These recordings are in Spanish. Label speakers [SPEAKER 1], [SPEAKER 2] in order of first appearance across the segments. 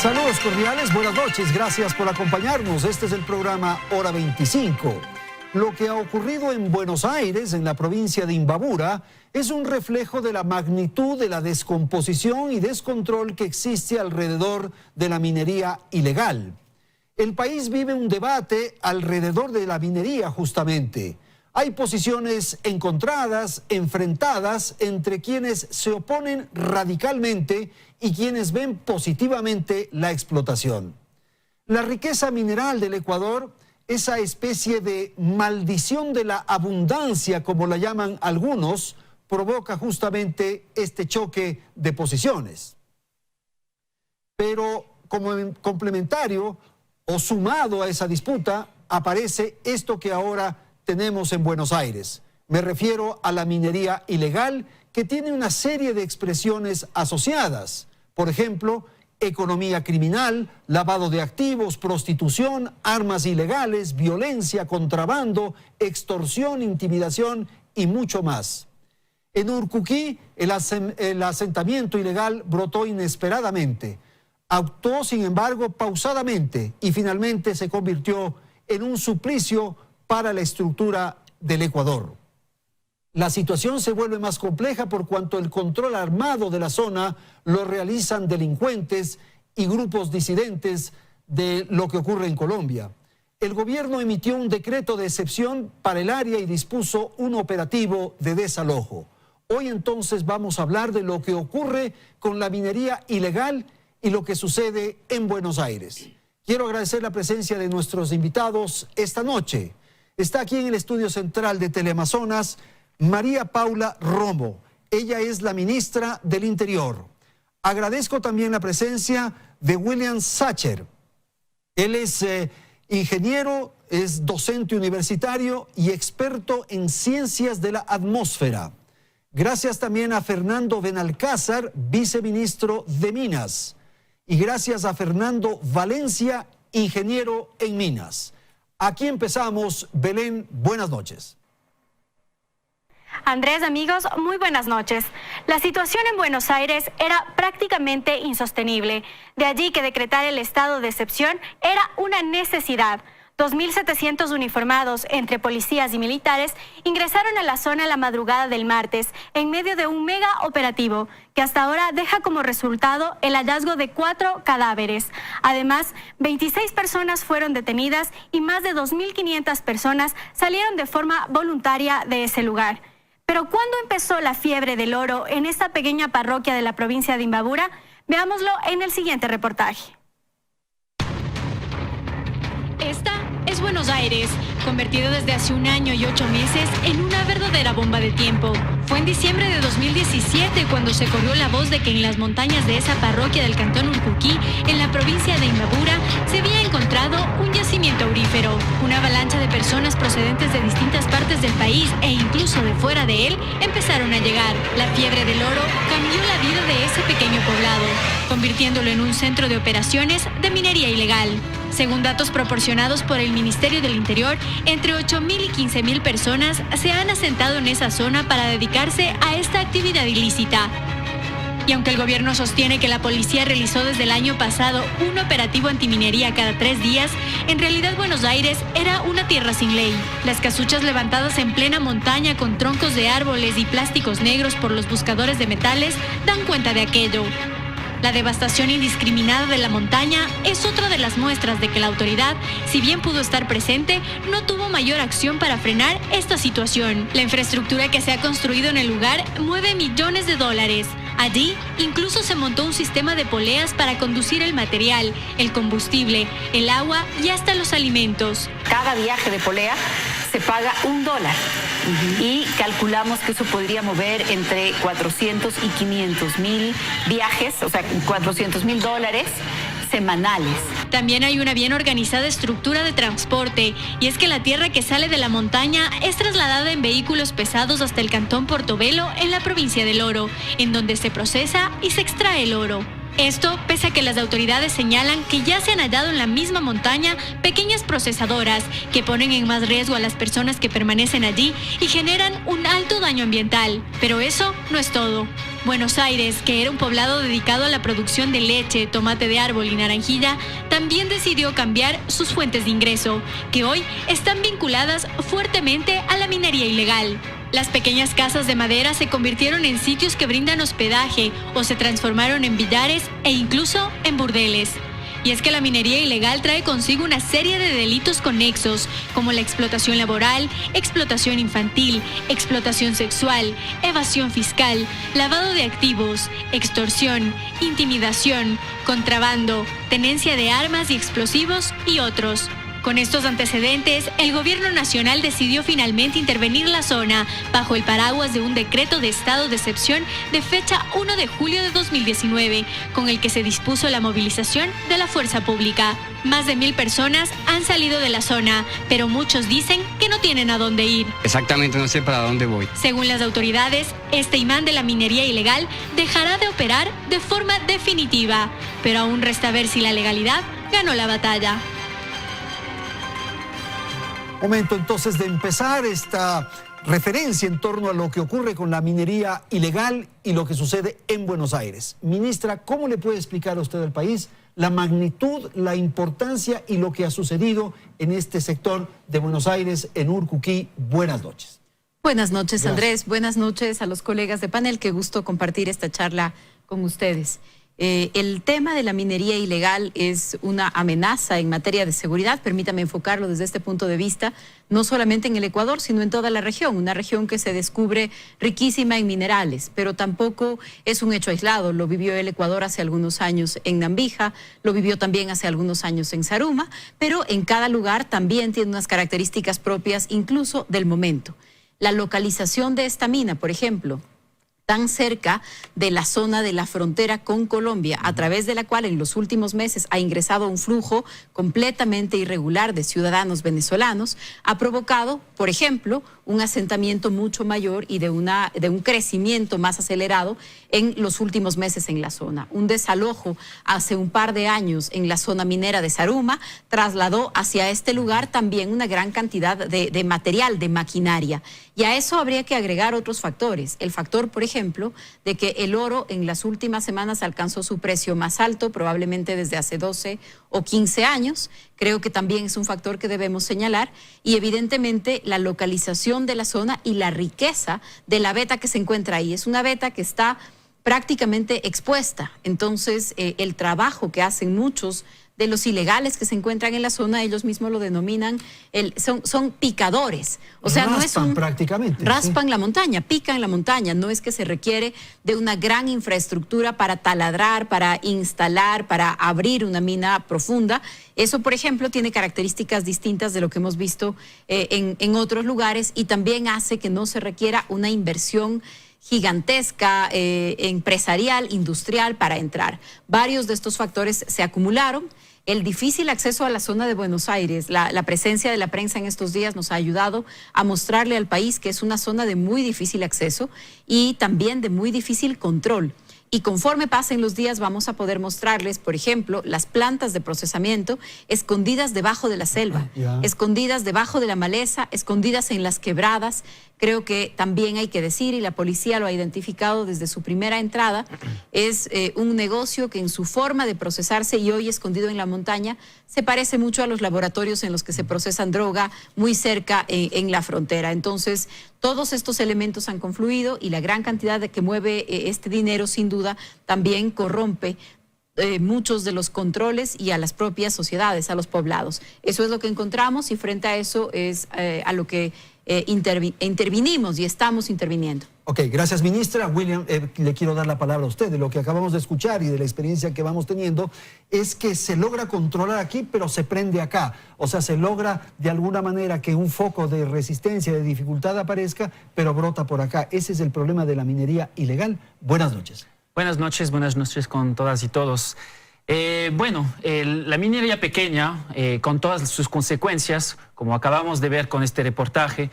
[SPEAKER 1] Saludos cordiales, buenas noches, gracias por acompañarnos. Este es el programa Hora 25. Lo que ha ocurrido en Buenos Aires, en la provincia de Imbabura, es un reflejo de la magnitud de la descomposición y descontrol que existe alrededor de la minería ilegal. El país vive un debate alrededor de la minería justamente. Hay posiciones encontradas, enfrentadas entre quienes se oponen radicalmente y quienes ven positivamente la explotación. La riqueza mineral del Ecuador, esa especie de maldición de la abundancia, como la llaman algunos, provoca justamente este choque de posiciones. Pero como complementario o sumado a esa disputa, aparece esto que ahora tenemos en Buenos Aires. Me refiero a la minería ilegal, que tiene una serie de expresiones asociadas. Por ejemplo, economía criminal, lavado de activos, prostitución, armas ilegales, violencia, contrabando, extorsión, intimidación y mucho más. En Urcuquí, el asentamiento ilegal brotó inesperadamente. Actuó, sin embargo, pausadamente y finalmente se convirtió en un suplicio para la estructura del Ecuador. La situación se vuelve más compleja por cuanto el control armado de la zona lo realizan delincuentes y grupos disidentes de lo que ocurre en Colombia. El gobierno emitió un decreto de excepción para el área y dispuso un operativo de desalojo. Hoy entonces vamos a hablar de lo que ocurre con la minería ilegal y lo que sucede en Buenos Aires. Quiero agradecer la presencia de nuestros invitados esta noche. Está aquí en el estudio central de Teleamazonas María Paula Romo. Ella es la ministra del Interior. Agradezco también la presencia de William Sacher. Él es ingeniero, es docente universitario y experto en ciencias de la atmósfera. Gracias también a Fernando Benalcázar, viceministro de Minas. Y gracias a Fernando Valencia, ingeniero en Minas. Aquí empezamos. Belén, buenas noches.
[SPEAKER 2] Andrés, amigos, muy buenas noches. La situación en Buenos Aires era prácticamente insostenible. De allí que decretar el estado de excepción era una necesidad. 2.700 uniformados entre policías y militares ingresaron a la zona la madrugada del martes en medio de un mega operativo que hasta ahora deja como resultado el hallazgo de 4 cadáveres. Además, 26 personas fueron detenidas y más de 2.500 personas salieron de forma voluntaria de ese lugar. Pero ¿cuándo empezó la fiebre del oro en esta pequeña parroquia de la provincia de Imbabura? Veámoslo en el siguiente reportaje. Esta es Buenos Aires, convertido desde hace 1 año y 8 meses en una verdadera bomba de tiempo. Fue en diciembre de 2017 cuando se corrió la voz de que en las montañas de esa parroquia del cantón Urcuquí, en la provincia de Imbabura, se había encontrado un yacimiento aurífero. Una avalancha de personas procedentes de distintas partes del país e incluso de fuera de él empezaron a llegar. La fiebre del oro cambió la vida de ese pequeño poblado, convirtiéndolo en un centro de operaciones de minería ilegal. Según datos proporcionados por el Ministerio del Interior, entre 8.000 y 15.000 personas se han asentado en esa zona para dedicarse a esta actividad ilícita. Y aunque el gobierno sostiene que la policía realizó desde el año pasado un operativo antiminería cada 3 días, en realidad Buenos Aires era una tierra sin ley. Las casuchas levantadas en plena montaña con troncos de árboles y plásticos negros por los buscadores de metales dan cuenta de aquello. La devastación indiscriminada de la montaña es otra de las muestras de que la autoridad, si bien pudo estar presente, no tuvo mayor acción para frenar esta situación. La infraestructura que se ha construido en el lugar mueve millones de dólares. Allí incluso se montó un sistema de poleas para conducir el material, el combustible, el agua y hasta los alimentos.
[SPEAKER 3] Cada viaje de polea se paga $1 y calculamos que eso podría mover entre 400 y 500.000 viajes, o sea, $400.000 semanales.
[SPEAKER 2] También hay una bien organizada estructura de transporte, y es que la tierra que sale de la montaña es trasladada en vehículos pesados hasta el cantón Portobelo en la provincia del Oro, en donde se procesa y se extrae el oro. Esto pese a que las autoridades señalan que ya se han hallado en la misma montaña pequeñas procesadoras que ponen en más riesgo a las personas que permanecen allí y generan un alto daño ambiental. Pero eso no es todo. Buenos Aires, que era un poblado dedicado a la producción de leche, tomate de árbol y naranjilla, también decidió cambiar sus fuentes de ingreso, que hoy están vinculadas fuertemente a la minería ilegal. Las pequeñas casas de madera se convirtieron en sitios que brindan hospedaje o se transformaron en billares e incluso en burdeles. Y es que la minería ilegal trae consigo una serie de delitos conexos, como la explotación laboral, explotación infantil, explotación sexual, evasión fiscal, lavado de activos, extorsión, intimidación, contrabando, tenencia de armas y explosivos y otros. Con estos antecedentes, el gobierno nacional decidió finalmente intervenir la zona bajo el paraguas de un decreto de estado de excepción de fecha 1 de julio de 2019, con el que se dispuso la movilización de la fuerza pública. Más de 1000 personas han salido de la zona, pero muchos dicen que no tienen a dónde ir.
[SPEAKER 4] Exactamente, no sé para dónde voy.
[SPEAKER 2] Según las autoridades, este imán de la minería ilegal dejará de operar de forma definitiva, pero aún resta ver si la legalidad ganó la batalla.
[SPEAKER 1] Momento entonces de empezar esta referencia en torno a lo que ocurre con la minería ilegal y lo que sucede en Buenos Aires. Ministra, ¿cómo le puede explicar a usted al país la magnitud, la importancia y lo que ha sucedido en este sector de Buenos Aires, en Urcuquí? Buenas noches.
[SPEAKER 5] Buenas noches,
[SPEAKER 1] Gracias.
[SPEAKER 5] Andrés. Buenas noches a los colegas de panel. Qué gusto compartir esta charla con ustedes. El tema de la minería ilegal es una amenaza en materia de seguridad, permítame enfocarlo desde este punto de vista, no solamente en el Ecuador, sino en toda la región, una región que se descubre riquísima en minerales, pero tampoco es un hecho aislado. Lo vivió el Ecuador hace algunos años en Nambija, lo vivió también hace algunos años en Zaruma, pero en cada lugar también tiene unas características propias, incluso del momento. La localización de esta mina, por ejemplo, tan cerca de la zona de la frontera con Colombia, a través de la cual en los últimos meses ha ingresado un flujo completamente irregular de ciudadanos venezolanos, ha provocado, por ejemplo, un asentamiento mucho mayor y de un crecimiento más acelerado en los últimos meses en la zona. Un desalojo hace un par de años en la zona minera de Zaruma trasladó hacia este lugar también una gran cantidad de material, de maquinaria. Y a eso habría que agregar otros factores. El factor, por ejemplo, de que el oro en las últimas semanas alcanzó su precio más alto, probablemente desde hace 12 o 15 años. Creo que también es un factor que debemos señalar. Y evidentemente la localización de la zona y la riqueza de la veta que se encuentra ahí. Es una veta que está prácticamente expuesta. Entonces, el trabajo que hacen muchos de los ilegales que se encuentran en la zona, ellos mismos lo denominan, son picadores. O sea, no es
[SPEAKER 1] prácticamente.
[SPEAKER 5] Raspan
[SPEAKER 1] sí.
[SPEAKER 5] la montaña, pican la montaña. No es que se requiere de una gran infraestructura para taladrar, para instalar, para abrir una mina profunda. Eso, por ejemplo, tiene características distintas de lo que hemos visto en otros lugares y también hace que no se requiera una inversión gigantesca, empresarial, industrial para entrar. Varios de estos factores se acumularon. El difícil acceso a la zona de Buenos Aires, la presencia de la prensa en estos días nos ha ayudado a mostrarle al país que es una zona de muy difícil acceso y también de muy difícil control. Y conforme pasen los días vamos a poder mostrarles, por ejemplo, las plantas de procesamiento escondidas debajo de la selva, escondidas debajo de la maleza, escondidas en las quebradas. Creo que también hay que decir, y la policía lo ha identificado desde su primera entrada, es un negocio que en su forma de procesarse y hoy escondido en la montaña se parece mucho a los laboratorios en los que se procesan droga muy cerca en la frontera. Entonces, todos estos elementos han confluido y la gran cantidad de que mueve este dinero sin duda también corrompe muchos de los controles y a las propias sociedades, a los poblados. Eso es lo que encontramos y frente a eso es a lo que intervinimos y estamos interviniendo.
[SPEAKER 1] Ok, gracias, ministra. William, le quiero dar la palabra a usted. De lo que acabamos de escuchar y de la experiencia que vamos teniendo, es que se logra controlar aquí, pero se prende acá. O sea, se logra de alguna manera que un foco de resistencia, de dificultad aparezca, pero brota por acá. Ese es el problema de la minería ilegal. Buenas noches.
[SPEAKER 6] Buenas noches con todas y todos. La minería pequeña, con todas sus consecuencias, como acabamos de ver con este reportaje,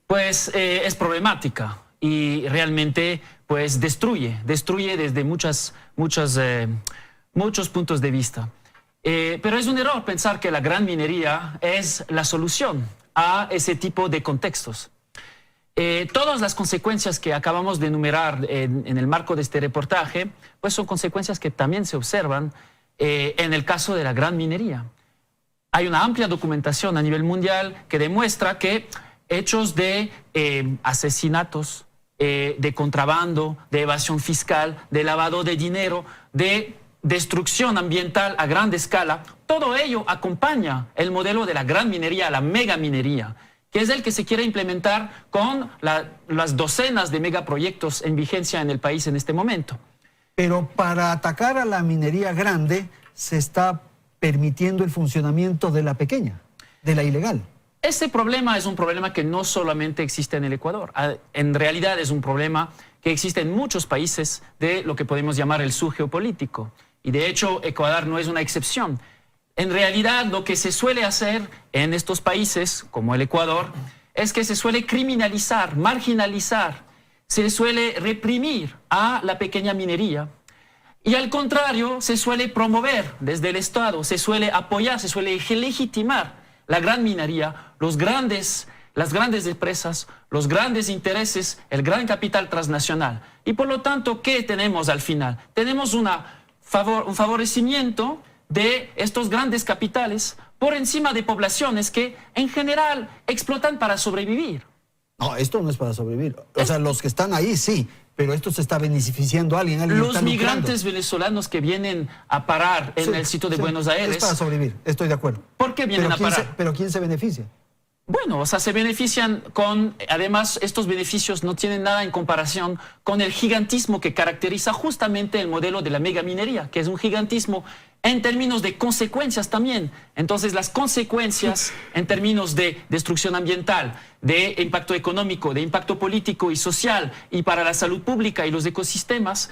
[SPEAKER 6] pues es problemática y realmente pues destruye desde muchas muchos puntos de vista. Pero es un error pensar que la gran minería es la solución a ese tipo de contextos. Todas las consecuencias que acabamos de enumerar en el marco de este reportaje, pues son consecuencias que también se observan en el caso de la gran minería. Hay una amplia documentación a nivel mundial que demuestra que hechos de asesinatos, de contrabando, de evasión fiscal, de lavado de dinero, de destrucción ambiental a gran escala, todo ello acompaña el modelo de la gran minería, la megaminería, que es el que se quiere implementar con las docenas de megaproyectos en vigencia en el país en este momento.
[SPEAKER 1] Pero para atacar a la minería grande se está permitiendo el funcionamiento de la pequeña, de la ilegal.
[SPEAKER 6] Ese problema es un problema que no solamente existe en el Ecuador. En realidad es un problema que existe en muchos países de lo que podemos llamar el sur geopolítico. Y de hecho, Ecuador no es una excepción. En realidad, lo que se suele hacer en estos países, como el Ecuador, es que se suele criminalizar, marginalizar, se suele reprimir a la pequeña minería. Y al contrario, se suele promover desde el Estado, se suele apoyar, se suele legitimar la gran minería, las grandes empresas, los grandes intereses, el gran capital transnacional. Y por lo tanto, ¿qué tenemos al final? Tenemos un favorecimiento de estos grandes capitales por encima de poblaciones que en general explotan para sobrevivir.
[SPEAKER 1] No, esto no es para sobrevivir. O sea, los que están ahí sí, pero esto se está beneficiando a alguien
[SPEAKER 6] Los
[SPEAKER 1] está lucrando.
[SPEAKER 6] migrantes venezolanos que vienen a parar en el sitio de Buenos Aires.
[SPEAKER 1] Es para sobrevivir, estoy de acuerdo.
[SPEAKER 6] ¿Por qué vienen a parar?
[SPEAKER 1] Pero ¿quién se beneficia?
[SPEAKER 6] Bueno, o sea, se benefician con... Además, estos beneficios no tienen nada en comparación con el gigantismo que caracteriza justamente el modelo de la megaminería, que es un gigantismo en términos de consecuencias también. Entonces, las consecuencias en términos de destrucción ambiental, de impacto económico, de impacto político y social, y para la salud pública y los ecosistemas,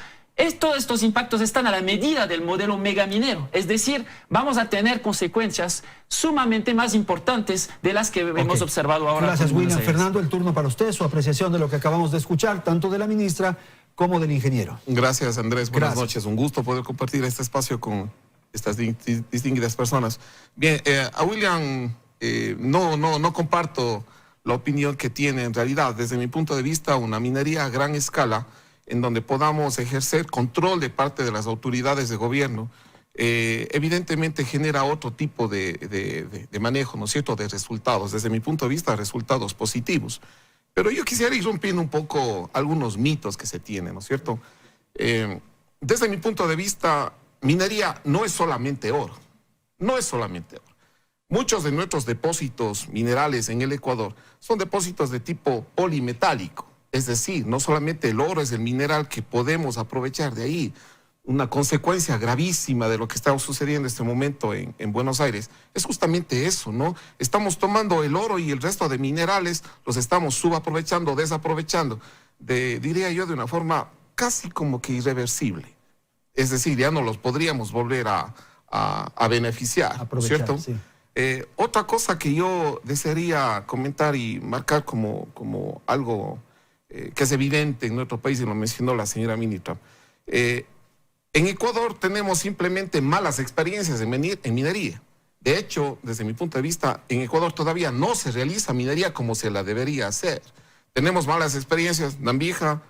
[SPEAKER 6] todos estos impactos están a la medida del modelo megaminero. Es decir, vamos a tener consecuencias sumamente más importantes de las que hemos observado ahora.
[SPEAKER 1] Gracias, William. Fernando, el turno para usted, su apreciación de lo que acabamos de escuchar, tanto de la ministra como del ingeniero.
[SPEAKER 7] Gracias, Andrés. Buenas noches. Un gusto poder compartir este espacio con estas distinguidas personas. Bien, a William no comparto la opinión que tiene en realidad. Desde mi punto de vista, una minería a gran escala en donde podamos ejercer control de parte de las autoridades de gobierno, evidentemente genera otro tipo de manejo, ¿no es cierto?, de resultados. Desde mi punto de vista, resultados positivos. Pero yo quisiera ir rompiendo un poco algunos mitos que se tienen, ¿no es cierto? Desde mi punto de vista, minería no es solamente oro, no es solamente oro. Muchos de nuestros depósitos minerales en el Ecuador son depósitos de tipo polimetálico. Es decir, no solamente el oro es el mineral que podemos aprovechar de ahí. Una consecuencia gravísima de lo que está sucediendo en este momento en Buenos Aires es justamente eso, ¿no? Estamos tomando el oro y el resto de minerales, los estamos subaprovechando, desaprovechando, diría yo, de una forma casi como que irreversible. Es decir, ya no los podríamos volver a beneficiar, aprovechar, ¿cierto? Sí. Otra cosa que yo desearía comentar y marcar como algo que es evidente en nuestro país, y lo mencionó la señora ministra. En Ecuador tenemos simplemente malas experiencias en minería. De hecho, desde mi punto de vista, en Ecuador todavía no se realiza minería como se la debería hacer. Tenemos malas experiencias, Nambija,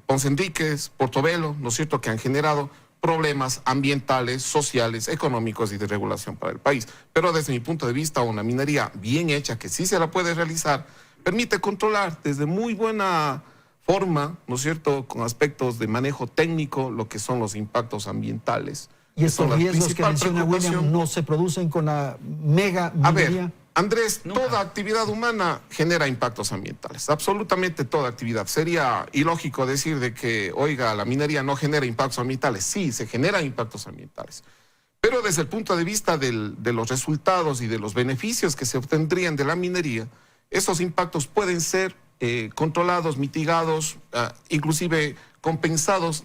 [SPEAKER 7] Ponce Enríquez, Portobelo, ¿no es cierto?, que han generado problemas ambientales, sociales, económicos y de regulación para el país. Pero desde mi punto de vista, una minería bien hecha, que sí se la puede realizar, permite controlar desde muy buena forma, ¿no es cierto?, con aspectos de manejo técnico, lo que son los impactos ambientales.
[SPEAKER 1] ¿Y estos riesgos que menciona William no se producen con la mega minería?
[SPEAKER 7] A ver, Andrés, toda actividad humana genera impactos ambientales, absolutamente toda actividad. Sería ilógico decir de que, oiga, la minería no genera impactos ambientales. Sí, se generan impactos ambientales. Pero desde el punto de vista de los resultados y de los beneficios que se obtendrían de la minería, esos impactos pueden ser controlados, mitigados, inclusive compensados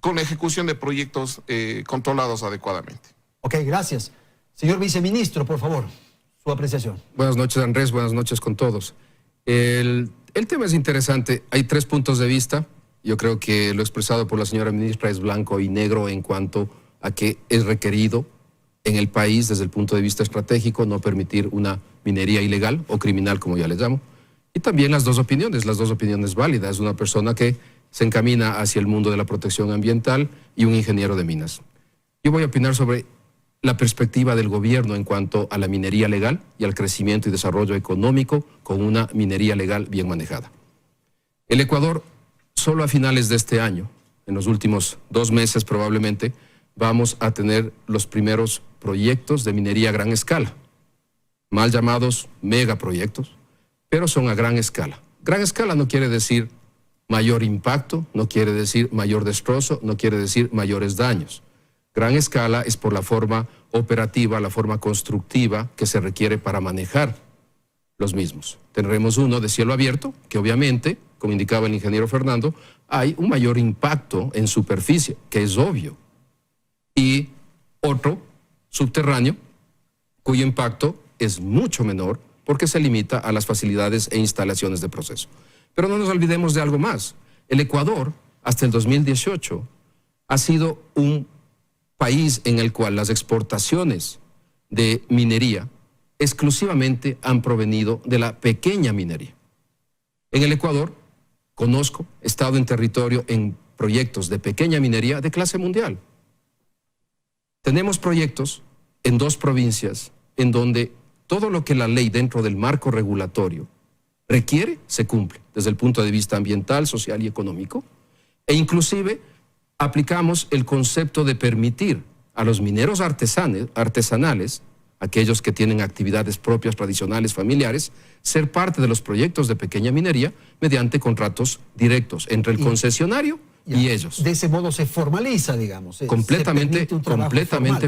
[SPEAKER 7] con la ejecución de proyectos controlados adecuadamente.
[SPEAKER 1] Ok, gracias. Señor viceministro, por favor, su apreciación.
[SPEAKER 8] Buenas noches, Andrés, buenas noches con todos. El tema es interesante, hay tres puntos de vista. Yo creo que lo expresado por la señora ministra es blanco y negro en cuanto a que es requerido en el país, desde el punto de vista estratégico, no permitir una minería ilegal o criminal, como ya les llamo. Y también las dos opiniones válidas. Una persona que se encamina hacia el mundo de la protección ambiental y un ingeniero de minas. Yo voy a opinar sobre la perspectiva del gobierno en cuanto a la minería legal y al crecimiento y desarrollo económico con una minería legal bien manejada. El Ecuador, solo a finales de este año, en los últimos 2 meses probablemente, vamos a tener los primeros proyectos de minería a gran escala, mal llamados megaproyectos, pero son a gran escala. Gran escala no quiere decir mayor impacto, no quiere decir mayor destrozo, no quiere decir mayores daños. Gran escala es por la forma operativa, la forma constructiva que se requiere para manejar los mismos. Tendremos uno de cielo abierto, que obviamente, como indicaba el ingeniero Fernando, hay un mayor impacto en superficie, que es obvio. Y otro subterráneo, cuyo impacto es mucho menor porque se limita a las facilidades e instalaciones de proceso. Pero no nos olvidemos de algo más. El Ecuador, hasta el 2018, ha sido un país en el cual las exportaciones de minería exclusivamente han provenido de la pequeña minería. En el Ecuador, conozco, he estado en territorio en proyectos de pequeña minería de clase mundial. Tenemos proyectos en 2 provincias en donde todo lo que la ley dentro del marco regulatorio requiere, se cumple, desde el punto de vista ambiental, social y económico, e inclusive aplicamos el concepto de permitir a los mineros artesanales, aquellos que tienen actividades propias, tradicionales, familiares, ser parte de los proyectos de pequeña minería mediante contratos directos entre el concesionario y ellos.
[SPEAKER 1] De ese modo se formaliza, digamos.
[SPEAKER 8] Completamente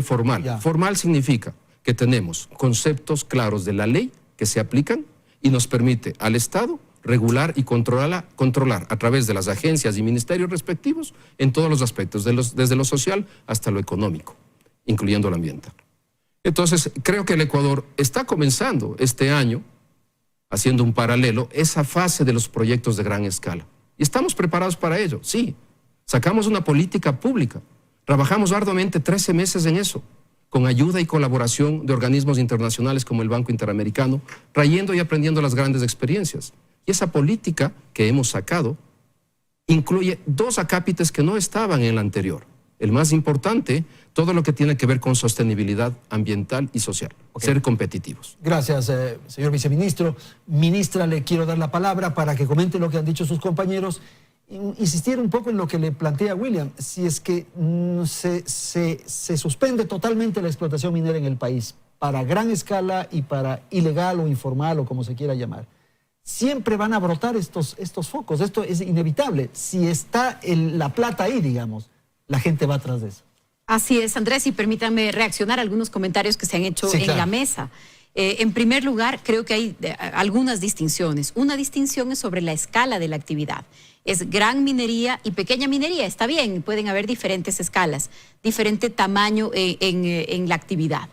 [SPEAKER 8] formal. Formal significa que tenemos conceptos claros de la ley que se aplican y nos permite al Estado regular y controlar a través de las agencias y ministerios respectivos en todos los aspectos, desde lo social hasta lo económico, incluyendo lo ambiental. Entonces, creo que el Ecuador está comenzando este año, haciendo un paralelo, esa fase de los proyectos de gran escala. Y estamos preparados para ello, sí. Sacamos una política pública, trabajamos arduamente 13 meses en eso, con ayuda y colaboración de organismos internacionales como el Banco Interamericano, trayendo y aprendiendo las grandes experiencias. Y esa política que hemos sacado incluye 2 acápites que no estaban en el anterior. El más importante, todo lo que tiene que ver con sostenibilidad ambiental y social, ser competitivos.
[SPEAKER 1] Gracias, señor viceministro. Ministra, le quiero dar la palabra para que comente lo que han dicho sus compañeros. Insistir un poco en lo que le plantea William, si es que se suspende totalmente la explotación minera en el país, para gran escala y para ilegal o informal o como se quiera llamar, siempre van a brotar estos focos. Esto es inevitable. Si está la plata ahí, digamos, la gente va atrás de eso.
[SPEAKER 5] Así es, Andrés, y permítanme reaccionar a algunos comentarios que se han hecho en la mesa. En primer lugar, creo que hay algunas distinciones. Una distinción es sobre la escala de la actividad. Es gran minería y pequeña minería. Está bien, pueden haber diferentes escalas, diferente tamaño en la actividad.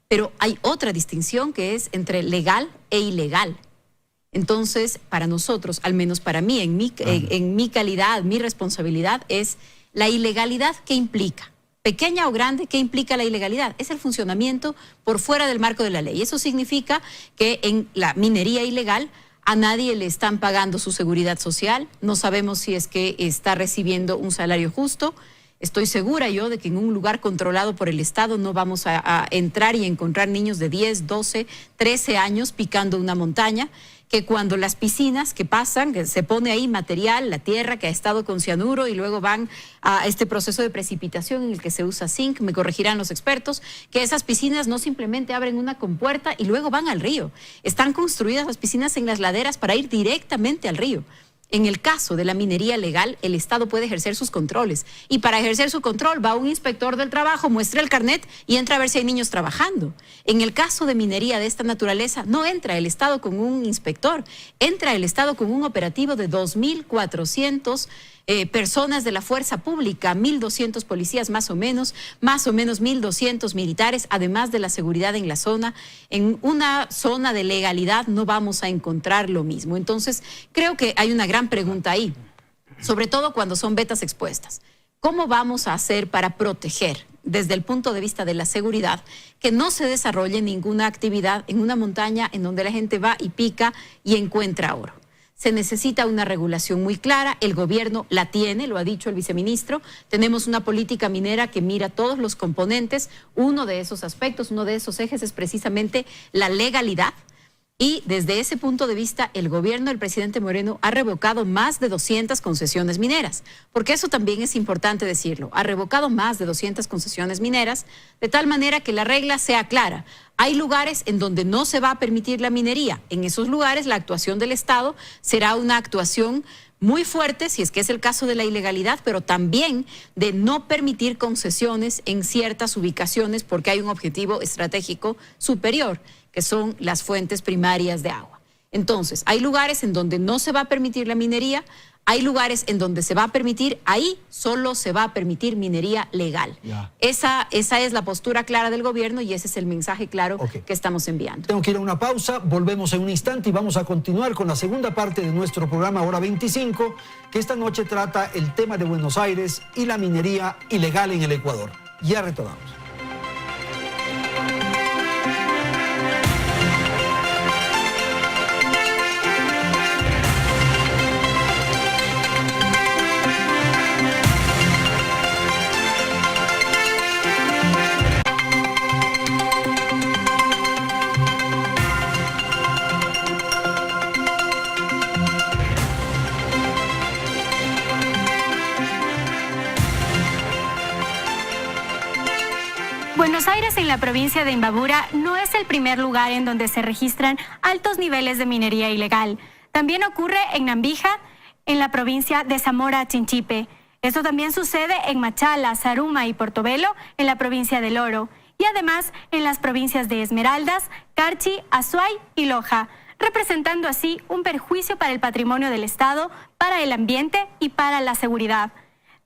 [SPEAKER 5] Pero hay otra distinción que es entre legal e ilegal. Entonces, para nosotros, al menos para mí, en mi calidad, mi responsabilidad es la ilegalidad que implica. Pequeña o grande, ¿qué implica la ilegalidad? Es el funcionamiento por fuera del marco de la ley. Eso significa que en la minería ilegal a nadie le están pagando su seguridad social, no sabemos si es que está recibiendo un salario justo. Estoy segura yo de que en un lugar controlado por el Estado no vamos a entrar y encontrar niños de 10, 12, 13 años picando una montaña, que cuando las piscinas que pasan, que se pone ahí material, la tierra que ha estado con cianuro y luego van a este proceso de precipitación en el que se usa zinc, me corregirán los expertos, que esas piscinas no simplemente abren una compuerta y luego van al río. Están construidas las piscinas en las laderas para ir directamente al río. En el caso de la minería legal, el Estado puede ejercer sus controles. Y para ejercer su control va un inspector del trabajo, muestra el carnet y entra a ver si hay niños trabajando. En el caso de minería de esta naturaleza, no entra el Estado con un inspector, entra el Estado con un operativo de 2.400 personas de la fuerza pública, 1.200 policías más o menos 1.200 militares, además de la seguridad en la zona. En una zona de legalidad no vamos a encontrar lo mismo. Entonces, creo que hay una gran pregunta ahí. sobre todo cuando son vetas expuestas. ¿Cómo vamos a hacer para proteger, desde el punto de vista de la seguridad, que no se desarrolle ninguna actividad en una montaña en donde la gente va y pica y encuentra oro? Se necesita una regulación muy clara, el gobierno la tiene, lo ha dicho el viceministro, tenemos una política minera que mira todos los componentes, uno de esos aspectos, uno de esos ejes es precisamente la legalidad. Y desde ese punto de vista, el gobierno del presidente Moreno ha revocado más de 200 concesiones mineras, porque eso también es importante decirlo. Ha revocado más de 200 concesiones mineras, de tal manera que la regla sea clara. Hay lugares en donde no se va a permitir la minería. En esos lugares la actuación del Estado será una actuación muy fuerte, si es que es el caso de la ilegalidad, pero también de no permitir concesiones en ciertas ubicaciones porque hay un objetivo estratégico superior, que son las fuentes primarias de agua. Entonces, hay lugares en donde no se va a permitir la minería, hay lugares en donde se va a permitir, ahí solo se va a permitir minería legal. Esa es la postura clara del gobierno y ese es el mensaje claro que estamos enviando.
[SPEAKER 1] Tengo que ir a una pausa, volvemos en un instante y vamos a continuar con la segunda parte de nuestro programa Hora 25, que esta noche trata el tema de Buenos Aires y la minería ilegal en el Ecuador. Ya retomamos.
[SPEAKER 9] Buenos Aires, en la provincia de Imbabura, no es el primer lugar en donde se registran altos niveles de minería ilegal. También ocurre en Nambija, en la provincia de Zamora Chinchipe. Esto también sucede en Machala, Zaruma y Portobelo, en la provincia del Oro. Y además en las provincias de Esmeraldas, Carchi, Azuay y Loja, representando así un perjuicio para el patrimonio del Estado, para el ambiente y para la seguridad.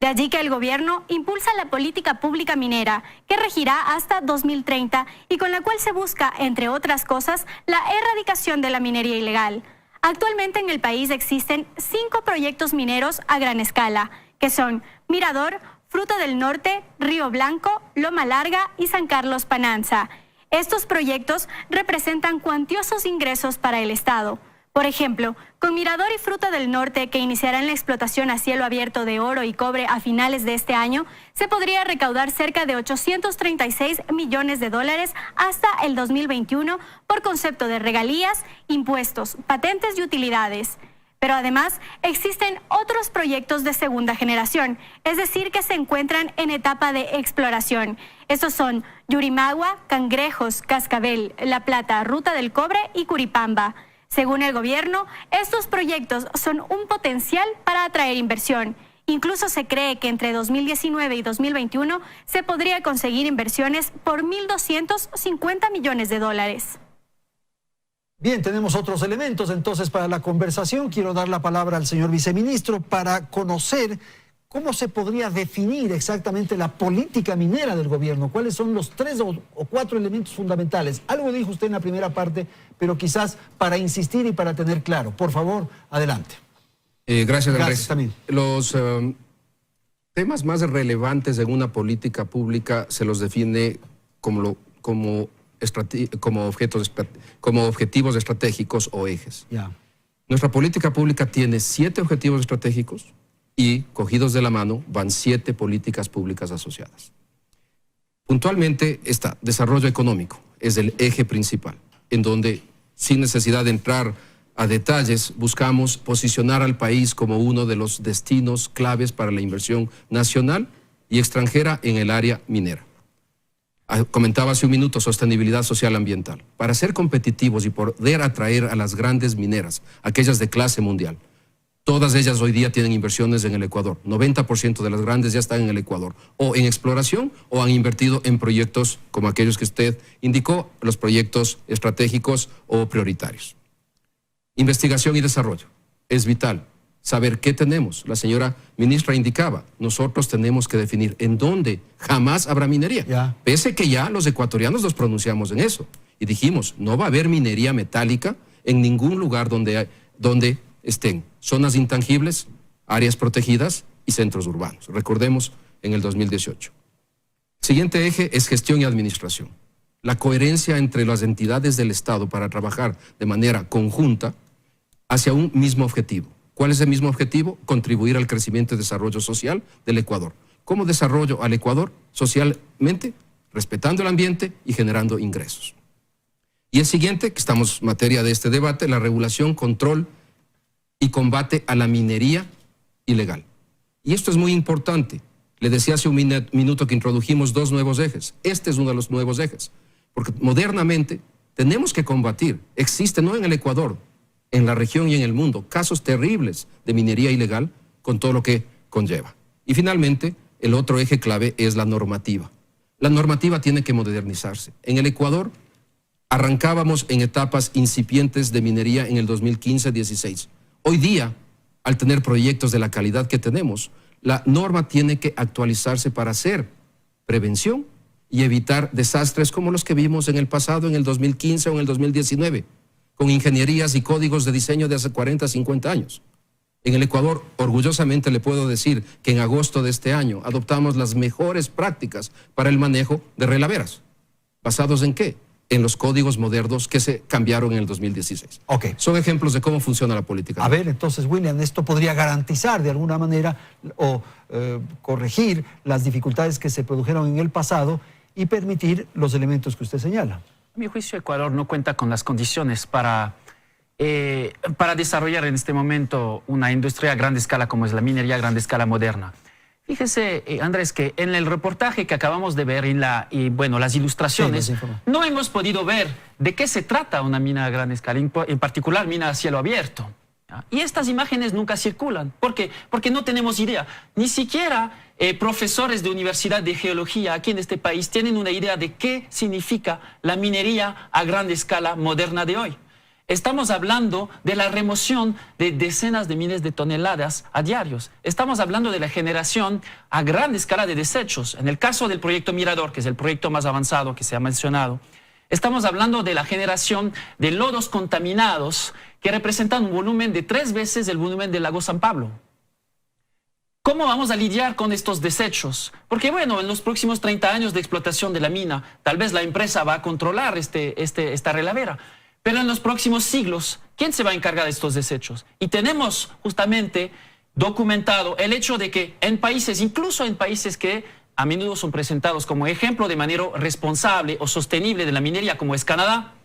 [SPEAKER 9] De allí que el gobierno impulsa la política pública minera, que regirá hasta 2030 y con la cual se busca, entre otras cosas, la erradicación de la minería ilegal. Actualmente en el país existen 5 proyectos mineros a gran escala, que son Mirador, Fruta del Norte, Río Blanco, Loma Larga y San Carlos Pananza. Estos proyectos representan cuantiosos ingresos para el Estado. Por ejemplo, con Mirador y Fruta del Norte, que iniciarán la explotación a cielo abierto de oro y cobre a finales de este año, se podría recaudar cerca de 836 millones de dólares hasta el 2021 por concepto de regalías, impuestos, patentes y utilidades. Pero además existen otros proyectos de segunda generación, es decir, que se encuentran en etapa de exploración. Estos son Yurimagua, Cangrejos, Cascabel, La Plata, Ruta del Cobre y Curipamba. Según el gobierno, estos proyectos son un potencial para atraer inversión. Incluso se cree que entre 2019 y 2021 se podría conseguir inversiones por 1.250 millones de dólares.
[SPEAKER 1] Bien, tenemos otros elementos entonces para la conversación. Quiero dar la palabra al señor viceministro para conocer cómo se podría definir exactamente la política minera del gobierno. ¿Cuáles son los 3 o 4 elementos fundamentales? Algo dijo usted en la primera parte, pero quizás para insistir y para tener claro. Por favor, adelante.
[SPEAKER 8] Gracias, Andrés.
[SPEAKER 1] También.
[SPEAKER 8] Los temas más relevantes en una política pública se los define como objetivos estratégicos o ejes. Nuestra política pública tiene 7 objetivos estratégicos y, cogidos de la mano, van 7 políticas públicas asociadas. Puntualmente está desarrollo económico, es el eje principal, en donde, sin necesidad de entrar a detalles, buscamos posicionar al país como uno de los destinos claves para la inversión nacional y extranjera en el área minera. Comentaba hace un minuto sostenibilidad social ambiental. Para ser competitivos y poder atraer a las grandes mineras, aquellas de clase mundial, todas ellas hoy día tienen inversiones en el Ecuador. 90% de las grandes ya están en el Ecuador, o en exploración o han invertido en proyectos como aquellos que usted indicó, los proyectos estratégicos o prioritarios. Investigación y desarrollo. Es vital saber qué tenemos. La señora ministra indicaba, nosotros tenemos que definir en dónde jamás habrá minería. Pese que ya los ecuatorianos nos pronunciamos en eso y dijimos, no va a haber minería metálica en ningún lugar donde estén zonas intangibles, áreas protegidas y centros urbanos. Recordemos, en el 2018. El siguiente eje es gestión y administración. La coherencia entre las entidades del Estado para trabajar de manera conjunta hacia un mismo objetivo. ¿Cuál es el mismo objetivo? Contribuir al crecimiento y desarrollo social del Ecuador. ¿Cómo desarrollo al Ecuador socialmente? Respetando el ambiente y generando ingresos. Y el siguiente, que estamos en materia de este debate, la regulación, control y combate a la minería ilegal. Y esto es muy importante. Le decía hace un minuto que introdujimos 2 nuevos ejes. Este es uno de los nuevos ejes. Porque modernamente tenemos que combatir. Existe, no en el Ecuador, en la región y en el mundo, casos terribles de minería ilegal con todo lo que conlleva. Y finalmente, el otro eje clave es la normativa. La normativa tiene que modernizarse. En el Ecuador arrancábamos en etapas incipientes de minería en el 2015-16. Hoy día, al tener proyectos de la calidad que tenemos, la norma tiene que actualizarse para hacer prevención y evitar desastres como los que vimos en el pasado, en el 2015 o en el 2019, con ingenierías y códigos de diseño de hace 40, 50 años. En el Ecuador, orgullosamente le puedo decir que en agosto de este año adoptamos las mejores prácticas para el manejo de relaveras. ¿Basados en qué? En los códigos modernos que se cambiaron en el 2016.
[SPEAKER 1] Okay.
[SPEAKER 8] Son ejemplos de cómo funciona la política.
[SPEAKER 1] A ver, entonces, William, esto podría garantizar de alguna manera o corregir las dificultades que se produjeron en el pasado y permitir los elementos que usted señala.
[SPEAKER 6] A mi juicio, Ecuador no cuenta con las condiciones para desarrollar en este momento una industria a gran escala como es la minería a gran escala moderna. Fíjese, Andrés, que en el reportaje que acabamos de ver y bueno, las ilustraciones,
[SPEAKER 1] sí,
[SPEAKER 6] no hemos podido ver de qué se trata una mina a gran escala, en particular mina a cielo abierto. ¿Ya? Y estas imágenes nunca circulan. ¿Por qué? Porque no tenemos idea. Ni siquiera profesores de universidad de geología aquí en este país tienen una idea de qué significa la minería a gran escala moderna de hoy. Estamos hablando de la remoción de decenas de miles de toneladas a diarios. Estamos hablando de la generación a gran escala de desechos. En el caso del proyecto Mirador, que es el proyecto más avanzado que se ha mencionado, estamos hablando de la generación de lodos contaminados que representan un volumen de 3 veces el volumen del lago San Pablo. ¿Cómo vamos a lidiar con estos desechos? Porque bueno, en los próximos 30 años de explotación de la mina, tal vez la empresa va a controlar esta relavera. Pero en los próximos siglos, ¿quién se va a encargar de estos desechos? Y tenemos justamente documentado el hecho de que en países, incluso en países que a menudo son presentados como ejemplo de manera responsable o sostenible de la minería, como es Canadá,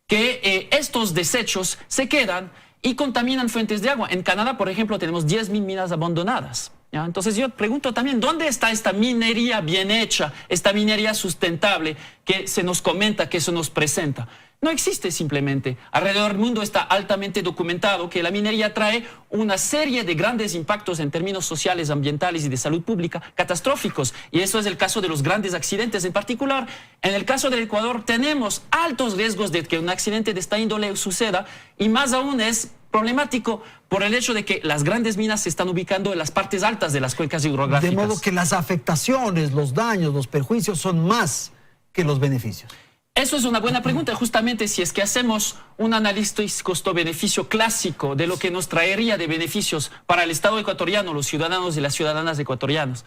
[SPEAKER 6] que estos desechos se quedan y contaminan fuentes de agua. En Canadá, por ejemplo, tenemos 10.000 minas abandonadas. ¿Ya? Entonces yo pregunto también, ¿dónde está esta minería bien hecha, esta minería sustentable que se nos comenta, que se nos presenta? No existe simplemente. Alrededor del mundo está altamente documentado que la minería trae una serie de grandes impactos en términos sociales, ambientales y de salud pública catastróficos. Y eso es el caso de los grandes accidentes. En particular, en el caso del Ecuador tenemos altos riesgos de que un accidente de esta índole suceda y más aún es problemático por el hecho de que las grandes minas se están ubicando en las partes altas de las cuencas hidrográficas.
[SPEAKER 1] De modo que las afectaciones, los daños, los perjuicios son más que los beneficios.
[SPEAKER 6] Eso es una buena pregunta, justamente si es que hacemos un análisis costo-beneficio clásico de lo que nos traería de beneficios para el Estado ecuatoriano, los ciudadanos y las ciudadanas ecuatorianos,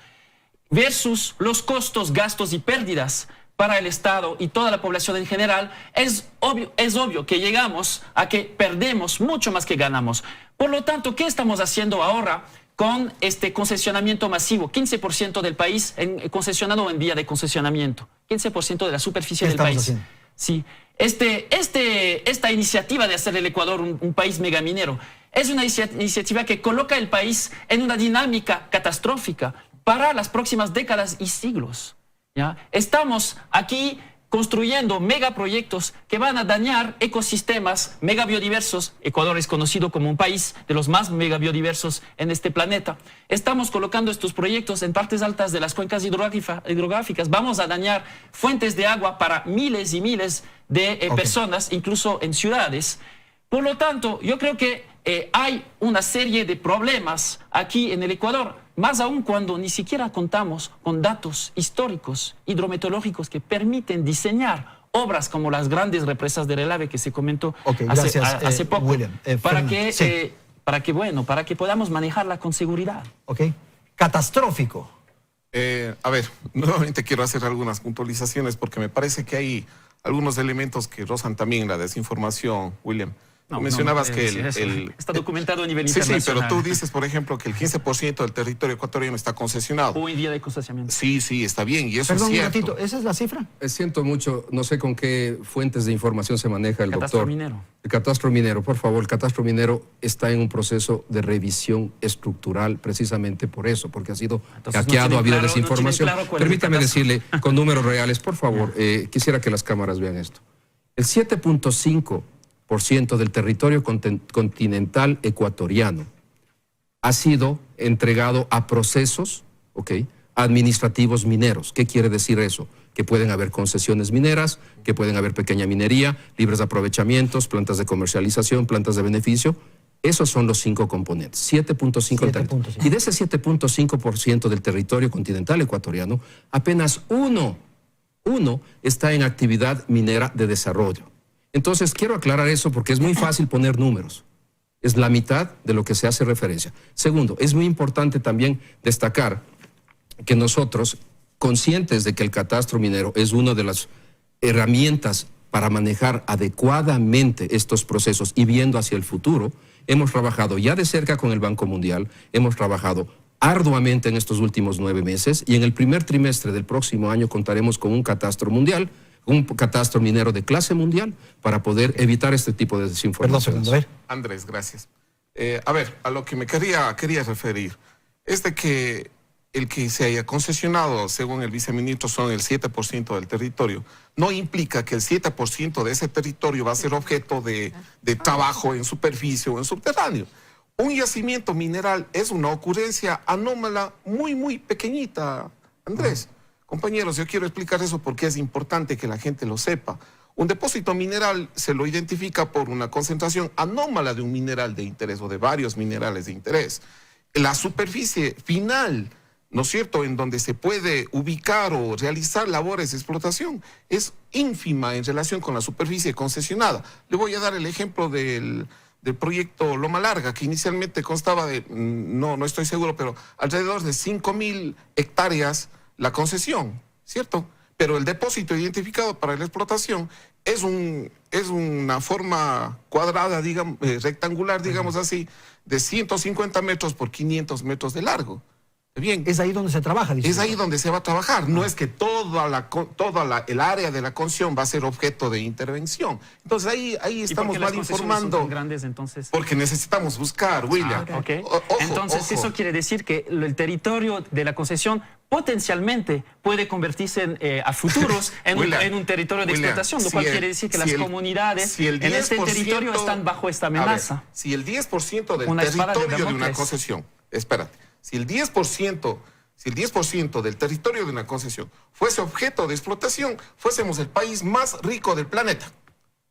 [SPEAKER 6] versus los costos, gastos y pérdidas para el Estado y toda la población en general, es obvio que llegamos a que perdemos mucho más que ganamos. Por lo tanto, ¿qué estamos haciendo ahora con este concesionamiento masivo? 15% del país concesionado en vía de concesionamiento. 15% de la superficie del país.
[SPEAKER 1] Haciendo?
[SPEAKER 6] Sí. Esta iniciativa de hacer del Ecuador un país megaminero es una iniciativa que coloca el país en una dinámica catastrófica para las próximas décadas y siglos. ¿Ya? Estamos aquí construyendo megaproyectos que van a dañar ecosistemas megabiodiversos. Ecuador es conocido como un país de los más megabiodiversos en este planeta. Estamos colocando estos proyectos en partes altas de las cuencas hidrográficas. Vamos a dañar fuentes de agua para miles y miles de personas, incluso en ciudades. Por lo tanto, yo creo que hay una serie de problemas aquí en el Ecuador, más aún cuando ni siquiera contamos con datos históricos, hidrometeorológicos que permiten diseñar obras como las grandes represas de relave que se comentó hace poco,
[SPEAKER 1] William.
[SPEAKER 6] para que para que podamos manejarla con seguridad.
[SPEAKER 1] ¿Ok? Catastrófico.
[SPEAKER 7] A ver, nuevamente quiero hacer algunas puntualizaciones porque me parece que hay algunos elementos que rozan también la desinformación, William. Mencionabas que
[SPEAKER 6] está documentado a nivel
[SPEAKER 7] sí,
[SPEAKER 6] internacional.
[SPEAKER 7] Sí, pero tú dices, por ejemplo, que el 15% del territorio ecuatoriano está concesionado.
[SPEAKER 6] Hoy día de concesionamiento.
[SPEAKER 7] Sí, está bien, y eso
[SPEAKER 1] Perdón,
[SPEAKER 7] es cierto.
[SPEAKER 1] un ratito, ¿esa es la cifra?
[SPEAKER 8] Siento mucho, no sé con qué fuentes de información se maneja el
[SPEAKER 6] Catastro
[SPEAKER 8] doctor.
[SPEAKER 6] minero.
[SPEAKER 8] El catastro minero, por favor, el catastro minero está en un proceso de revisión estructural precisamente por eso, porque ha sido hackeado, ha habido desinformación. Permítame decirle con números reales, por favor, quisiera que las cámaras vean esto. El 7.5% del territorio continental ecuatoriano ha sido entregado a procesos administrativos mineros. ¿Qué quiere decir eso? Que pueden haber concesiones mineras, que pueden haber pequeña minería, libres de aprovechamientos, plantas de comercialización, plantas de beneficio. Esos son los 5 componentes, 7.5%. Y de ese 7.5% del territorio continental ecuatoriano, apenas uno está en actividad minera de desarrollo. Entonces, quiero aclarar eso porque es muy fácil poner números. Es la mitad de lo que se hace referencia. Segundo, es muy importante también destacar que nosotros, conscientes de que el catastro minero es una de las herramientas para manejar adecuadamente estos procesos y viendo hacia el futuro, hemos trabajado ya de cerca con el Banco Mundial, hemos trabajado arduamente en estos últimos 9 meses y en el primer trimestre del próximo año contaremos con un catastro mundial, un catastro minero de clase mundial para poder evitar este tipo de desinformación.
[SPEAKER 7] Andrés, gracias. A ver, a lo que me quería referir es de que el que se haya concesionado, según el viceministro, son el 7% del territorio, no implica que el 7% de ese territorio va a ser objeto de trabajo en superficie o en subterráneo. Un yacimiento mineral es una ocurrencia anómala muy pequeñita, Andrés. Compañeros, yo quiero explicar eso porque es importante que la gente lo sepa. Un depósito mineral se lo identifica por una concentración anómala de un mineral de interés o de varios minerales de interés. La superficie final, ¿no es cierto?, en donde se puede ubicar o realizar labores de explotación es ínfima en relación con la superficie concesionada. Le voy a dar el ejemplo del proyecto Loma Larga, que inicialmente constaba de, no estoy seguro, pero alrededor de 5.000 hectáreas la concesión, ¿cierto? Pero el depósito identificado para la explotación es una forma cuadrada, digamos, rectangular, digamos así, de 150 metros por 500 metros de largo. Bien.
[SPEAKER 1] Es ahí donde se trabaja.
[SPEAKER 7] Es ahí donde se va a trabajar. No es que toda el área de la concesión va a ser objeto de intervención. Entonces ahí estamos mal informando.
[SPEAKER 6] Son grandes, entonces.
[SPEAKER 7] Porque necesitamos buscar, William.
[SPEAKER 6] Entonces eso quiere decir que el territorio de la concesión potencialmente puede convertirse a futuros en un territorio de explotación, lo cual quiere decir que las comunidades en este territorio están bajo esta amenaza.
[SPEAKER 7] Ver, si el 10% del territorio de una concesión, espérate, si el 10% del territorio de una concesión fuese objeto de explotación, fuésemos el país más rico del planeta.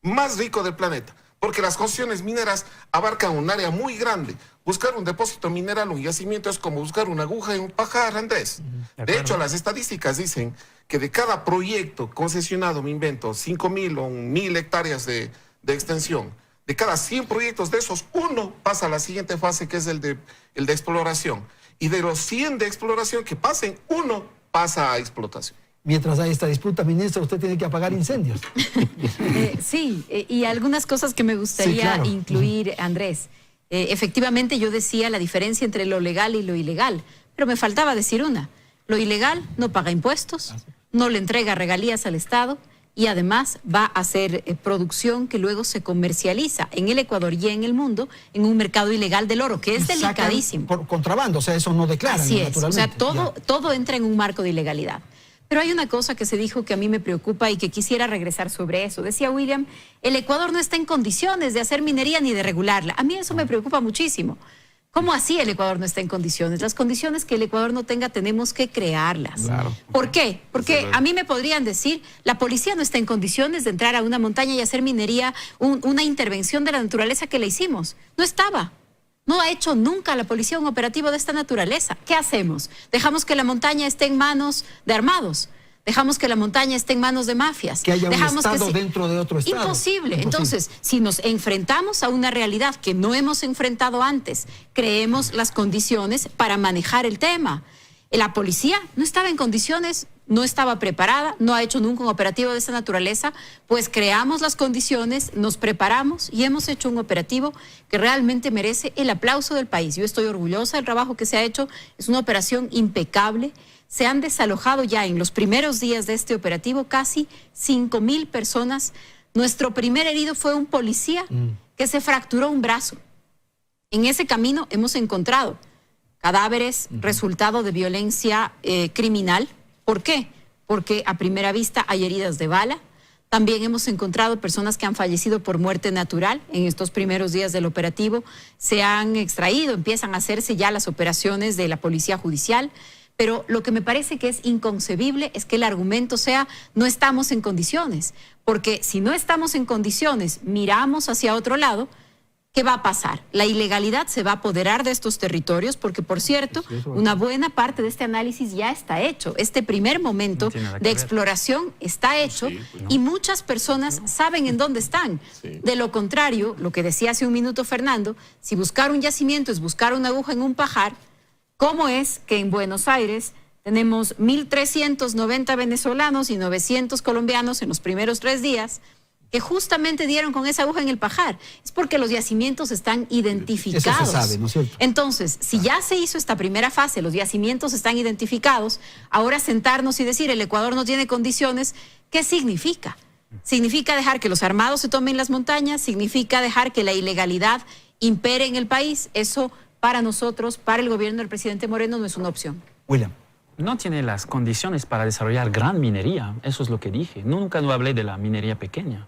[SPEAKER 7] Más rico del planeta. Porque las concesiones mineras abarcan un área muy grande. Buscar un depósito mineral, un yacimiento, es como buscar una aguja en un pajar, Andrés. De hecho, las estadísticas dicen que de cada proyecto concesionado, me invento, 5.000 o 1.000 hectáreas de extensión, de cada 100 proyectos de esos, uno pasa a la siguiente fase, que es el de exploración. Y de los 100 de exploración que pasen, uno pasa a explotación.
[SPEAKER 1] Mientras hay esta disputa, ministra, usted tiene que apagar incendios.
[SPEAKER 5] Sí, y algunas cosas que me gustaría incluir, Andrés. Efectivamente, yo decía la diferencia entre lo legal y lo ilegal, pero me faltaba decir una. Lo ilegal no paga impuestos, no le entrega regalías al Estado y además va a hacer producción que luego se comercializa en el Ecuador y en el mundo en un mercado ilegal del oro, que es delicadísimo.
[SPEAKER 1] Por contrabando, o sea, eso no declaran.
[SPEAKER 5] Así es, o sea, todo entra en un marco de ilegalidad. Pero hay una cosa que se dijo que a mí me preocupa y que quisiera regresar sobre eso. Decía William, el Ecuador no está en condiciones de hacer minería ni de regularla. A mí eso me preocupa muchísimo. ¿Cómo así el Ecuador no está en condiciones? Las condiciones que el Ecuador no tenga tenemos que crearlas.
[SPEAKER 7] Claro.
[SPEAKER 5] ¿Por qué? Porque a mí me podrían decir, la policía no está en condiciones de entrar a una montaña y hacer minería, una intervención de la naturaleza que le hicimos. No estaba. No ha hecho nunca la policía un operativo de esta naturaleza. ¿Qué hacemos? ¿Dejamos que la montaña esté en manos de armados? Dejamos que la montaña esté en manos de mafias.
[SPEAKER 1] Que haya
[SPEAKER 5] Dejamos
[SPEAKER 1] un estado dentro de otro estado.
[SPEAKER 5] Imposible. Entonces, si nos enfrentamos a una realidad que no hemos enfrentado antes, creemos las condiciones para manejar el tema. La policía no estaba en condiciones, no estaba preparada, no ha hecho nunca un operativo de esa naturaleza, pues creamos las condiciones, nos preparamos y hemos hecho un operativo que realmente merece el aplauso del país. Yo estoy orgullosa del trabajo que se ha hecho, es una operación impecable. Se han desalojado ya en los primeros días de este operativo casi 5,000 personas. Nuestro primer herido fue un policía que se fracturó un brazo. En ese camino hemos encontrado cadáveres resultado de violencia criminal. ¿Por qué? Porque a primera vista hay heridas de bala. También hemos encontrado personas que han fallecido por muerte natural. En estos primeros días del operativo se han extraído, empiezan a hacerse ya las operaciones de la Policía Judicial. Pero lo que me parece que es inconcebible es que el argumento sea no estamos en condiciones. Porque si no estamos en condiciones, miramos hacia otro lado, ¿qué va a pasar? La ilegalidad se va a apoderar de estos territorios porque, por cierto, una buena parte de este análisis ya está hecho. Este primer momento de exploración está hecho y muchas personas saben en dónde están. De lo contrario, lo que decía hace un minuto Fernando, si buscar un yacimiento es buscar una aguja en un pajar, ¿cómo es que en Buenos Aires tenemos 1.390 venezolanos y 900 colombianos en los primeros 3 días que justamente dieron con esa aguja en el pajar? Es porque los yacimientos están identificados.
[SPEAKER 1] Eso se sabe, ¿no es cierto?
[SPEAKER 5] Entonces, si ya se hizo esta primera fase, los yacimientos están identificados, ahora sentarnos y decir el Ecuador no tiene condiciones, ¿qué significa? Significa dejar que los armados se tomen las montañas, significa dejar que la ilegalidad impere en el país. Eso para nosotros, para el gobierno del presidente Moreno, no es una opción.
[SPEAKER 1] William.
[SPEAKER 6] No tiene las condiciones para desarrollar gran minería, eso es lo que dije. Nunca no hablé de la minería pequeña.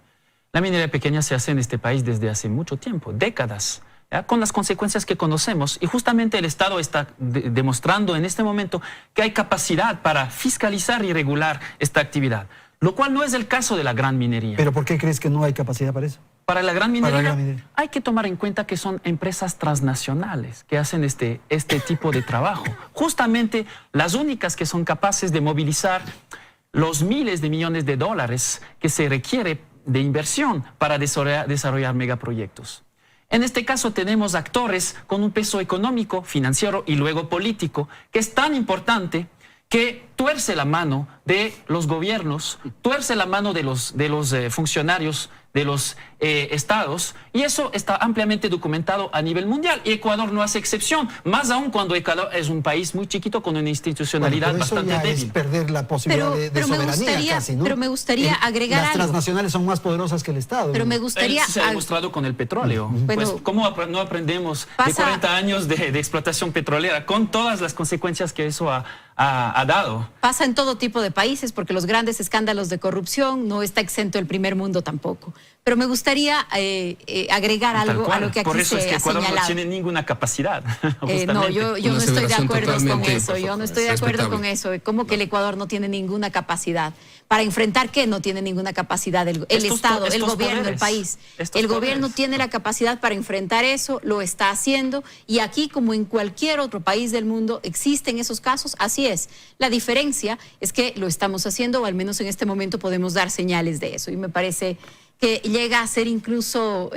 [SPEAKER 6] La minería pequeña se hace en este país desde hace mucho tiempo, décadas, ¿ya? Con las consecuencias que conocemos. Y justamente el Estado está demostrando en este momento que hay capacidad para fiscalizar y regular esta actividad, lo cual no es el caso de la gran minería.
[SPEAKER 1] ¿Pero por qué crees que no hay capacidad para eso?
[SPEAKER 6] Para la gran minería, hay que tomar en cuenta que son empresas transnacionales que hacen este tipo de trabajo. Justamente las únicas que son capaces de movilizar los miles de millones de dólares que se requiere de inversión para desarrollar megaproyectos. En este caso tenemos actores con un peso económico, financiero y luego político, que es tan importante que tuerce la mano de los gobiernos, tuerce la mano de los funcionarios de los estados, y eso está ampliamente documentado a nivel mundial, y Ecuador no hace excepción, más aún cuando Ecuador es un país muy chiquito con una institucionalidad bastante débil.
[SPEAKER 1] Es perder la posibilidad de soberanía casi, ¿no?
[SPEAKER 5] Pero me gustaría agregar
[SPEAKER 1] las
[SPEAKER 5] algo.
[SPEAKER 1] Las transnacionales son más poderosas que el Estado.
[SPEAKER 5] Pero me gustaría...
[SPEAKER 6] Se ha demostrado con el petróleo. Pues, ¿cómo no aprendemos de 40 años de explotación petrolera con todas las consecuencias que eso ha dado?
[SPEAKER 5] Pasa en todo tipo de países porque los grandes escándalos de corrupción no está exento el primer mundo tampoco. Pero me gustaría agregar algo a lo que aquí se ha señalado.
[SPEAKER 6] Por eso es que Ecuador no tiene ninguna capacidad.
[SPEAKER 5] No, yo no estoy de acuerdo con eso. Yo no estoy de acuerdo con eso. ¿Cómo que el Ecuador no tiene ninguna capacidad? ¿Para enfrentar qué no tiene ninguna capacidad? El Estado, el gobierno, el país. El gobierno tiene la capacidad para enfrentar eso, lo está haciendo, y aquí, como en cualquier otro país del mundo, existen esos casos, así es. La diferencia es que lo estamos haciendo, o al menos en este momento podemos dar señales de eso, y me parece que llega a ser incluso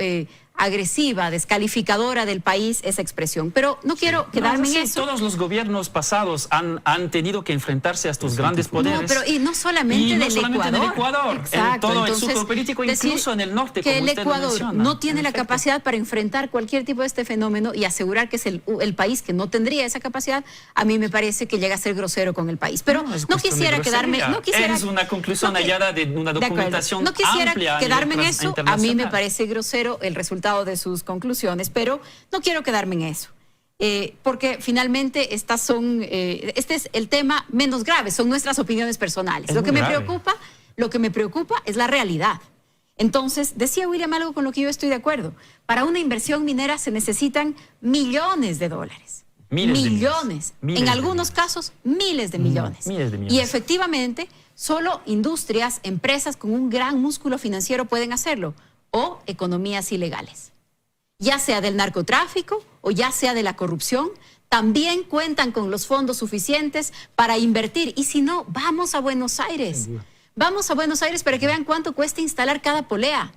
[SPEAKER 5] agresiva, descalificadora del país esa expresión. Pero no quiero quedarme en eso.
[SPEAKER 6] Todos los gobiernos pasados han tenido que enfrentarse a estos grandes poderes.
[SPEAKER 5] No, pero y no solamente del Ecuador.
[SPEAKER 6] En el Ecuador,
[SPEAKER 5] exacto.
[SPEAKER 6] En todo el sur político, incluso en el norte,
[SPEAKER 5] que
[SPEAKER 6] como
[SPEAKER 5] el
[SPEAKER 6] usted
[SPEAKER 5] Ecuador
[SPEAKER 6] menciona.
[SPEAKER 5] no tiene la capacidad para enfrentar cualquier tipo de este fenómeno y asegurar que es el país que no tendría esa capacidad, a mí me parece que llega a ser grosero con el país. Pero no quisiera quedarme...
[SPEAKER 6] Es una conclusión hallada de una documentación
[SPEAKER 5] amplia. No quisiera quedarme en eso. A mí me parece grosero el resultado de sus conclusiones, pero no quiero quedarme en eso. Porque finalmente este es el tema menos grave, son nuestras opiniones personales. Lo que me preocupa es la realidad. Entonces, decía William algo con lo que yo estoy de acuerdo. Para una inversión minera se necesitan millones de dólares. Millones. En algunos casos, miles de millones. Y efectivamente, solo industrias, empresas con un gran músculo financiero pueden hacerlo, o economías ilegales. Ya sea del narcotráfico o ya sea de la corrupción, también cuentan con los fondos suficientes para invertir. Y si no, vamos a Buenos Aires. Vamos a Buenos Aires para que vean cuánto cuesta instalar cada polea.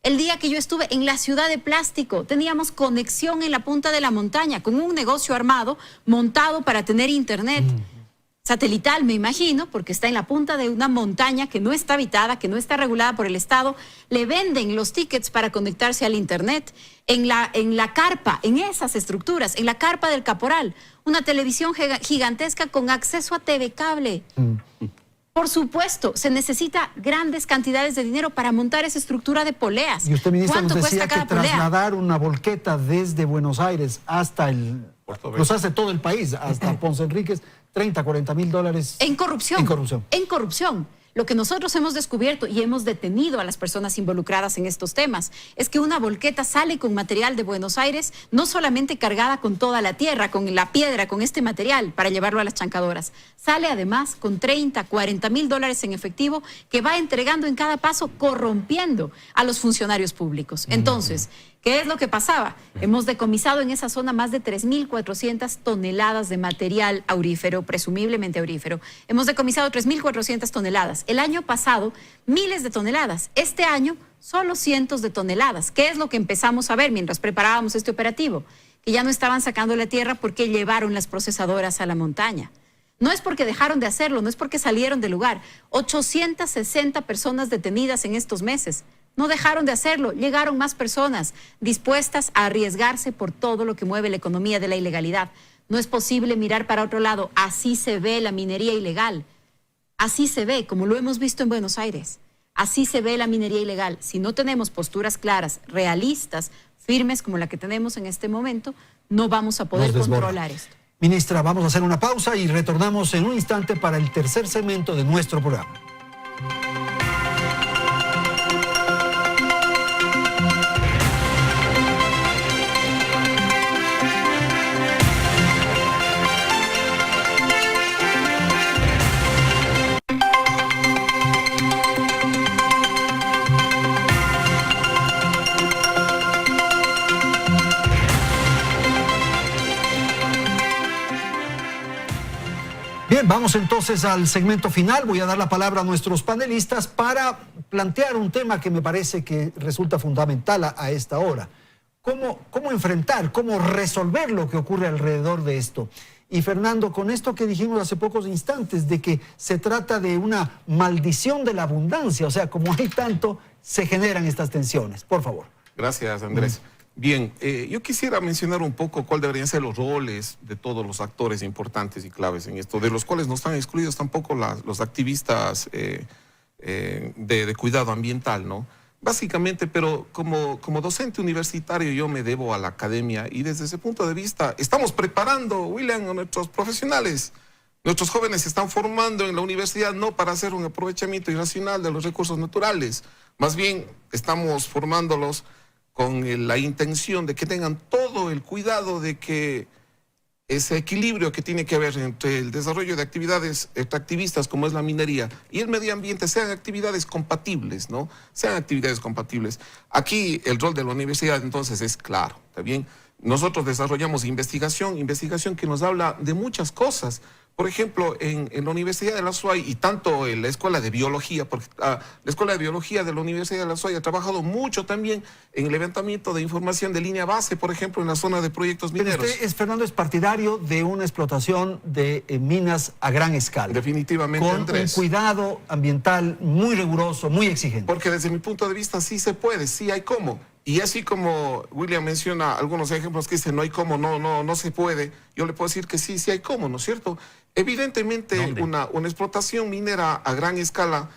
[SPEAKER 5] El día que yo estuve en la ciudad de plástico, teníamos conexión en la punta de la montaña con un negocio armado, montado para tener internet satelital, me imagino, porque está en la punta de una montaña que no está habitada, que no está regulada por el Estado. Le venden los tickets para conectarse al internet. En la carpa, en esas estructuras, en la carpa del Caporal, una televisión gigantesca con acceso a TV cable. Por supuesto, se necesita grandes cantidades de dinero para montar esa estructura de poleas.
[SPEAKER 1] Y usted, ministra, nos
[SPEAKER 5] ¿Cuánto
[SPEAKER 1] decía
[SPEAKER 5] cuesta
[SPEAKER 1] que
[SPEAKER 5] cada polea?
[SPEAKER 1] trasladar una volqueta desde Buenos Aires hasta cruzarse todo el país, hasta Ponce Enríquez, 30, 40 mil dólares.
[SPEAKER 5] En corrupción.
[SPEAKER 1] En corrupción.
[SPEAKER 5] En corrupción. Lo que nosotros hemos descubierto y hemos detenido a las personas involucradas en estos temas es que una volqueta sale con material de Buenos Aires, no solamente cargada con toda la tierra, con la piedra, con este material para llevarlo a las chancadoras. Sale además con 30, 40 mil dólares en efectivo que va entregando en cada paso, corrompiendo a los funcionarios públicos. Entonces, ¿qué es lo que pasaba? Hemos decomisado en esa zona más de 3.400 toneladas de material aurífero, presumiblemente aurífero. Hemos decomisado 3.400 toneladas. El año pasado, miles de toneladas. Este año, solo cientos de toneladas. ¿Qué es lo que empezamos a ver mientras preparábamos este operativo? Que ya no estaban sacando la tierra porque llevaron las procesadoras a la montaña. No es porque dejaron de hacerlo, no es porque salieron del lugar. 860 personas detenidas en estos meses. No dejaron de hacerlo, llegaron más personas dispuestas a arriesgarse por todo lo que mueve la economía de la ilegalidad. No es posible mirar para otro lado. Así se ve la minería ilegal. Así se ve, como lo hemos visto en Buenos Aires. Así se ve la minería ilegal. Si no tenemos posturas claras, realistas, firmes como la que tenemos en este momento, no vamos a poder controlar esto.
[SPEAKER 1] Ministra, vamos a hacer una pausa y retornamos en un instante para el tercer segmento de nuestro programa. Bien, vamos entonces al segmento final. Voy a dar la palabra a nuestros panelistas para plantear un tema que me parece que resulta fundamental a esta hora. ¿Cómo enfrentar, cómo resolver lo que ocurre alrededor de esto? Y Fernando, con esto que dijimos hace pocos instantes, de que se trata de una maldición de la abundancia, o sea, como hay tanto, se generan estas tensiones. Por favor.
[SPEAKER 7] Gracias, Andrés. Bien, yo quisiera mencionar un poco cuáles deberían ser los roles de todos los actores importantes y claves en esto, de los cuales no están excluidos tampoco los activistas de cuidado ambiental, ¿no? Básicamente, pero como docente universitario yo me debo a la academia y desde ese punto de vista estamos preparando, William, a nuestros profesionales. Nuestros jóvenes se están formando en la universidad no para hacer un aprovechamiento irracional de los recursos naturales, más bien estamos formándolos con la intención de que tengan todo el cuidado de que ese equilibrio que tiene que haber entre el desarrollo de actividades extractivistas como es la minería y el medio ambiente sean actividades compatibles, ¿no? Sean actividades compatibles. Aquí el rol de la universidad entonces es claro, ¿está bien? Nosotros desarrollamos investigación que nos habla de muchas cosas. Por ejemplo, en la Universidad de la SUAY y tanto en la Escuela de Biología, porque la Escuela de Biología de la Universidad de la SUAY ha trabajado mucho también en el levantamiento de información de línea base, por ejemplo, en la zona de proyectos mineros.
[SPEAKER 1] Pero usted, Fernando, es partidario de una explotación de minas a gran escala.
[SPEAKER 7] Definitivamente,
[SPEAKER 1] con
[SPEAKER 7] Andrés.
[SPEAKER 1] Un cuidado ambiental muy riguroso, muy exigente.
[SPEAKER 7] Porque desde mi punto de vista sí se puede, sí hay cómo. Y así como William menciona algunos ejemplos que dicen no hay cómo, no se puede, yo le puedo decir que sí hay cómo, ¿no es cierto? Evidentemente una explotación minera a gran escala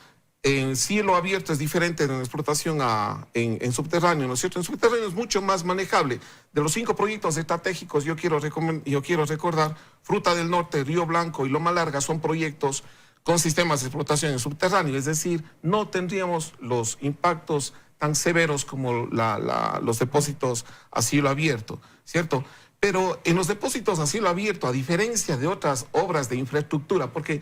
[SPEAKER 7] en cielo abierto es diferente de una explotación en subterráneo, ¿no es cierto? En subterráneo es mucho más manejable. De los 5 proyectos estratégicos yo quiero recordar, Fruta del Norte, Río Blanco y Loma Larga son proyectos con sistemas de explotación en subterráneo, es decir, no tendríamos los impactos tan severos como los depósitos a cielo abierto, ¿cierto? Pero en los depósitos a cielo abierto, a diferencia de otras obras de infraestructura, porque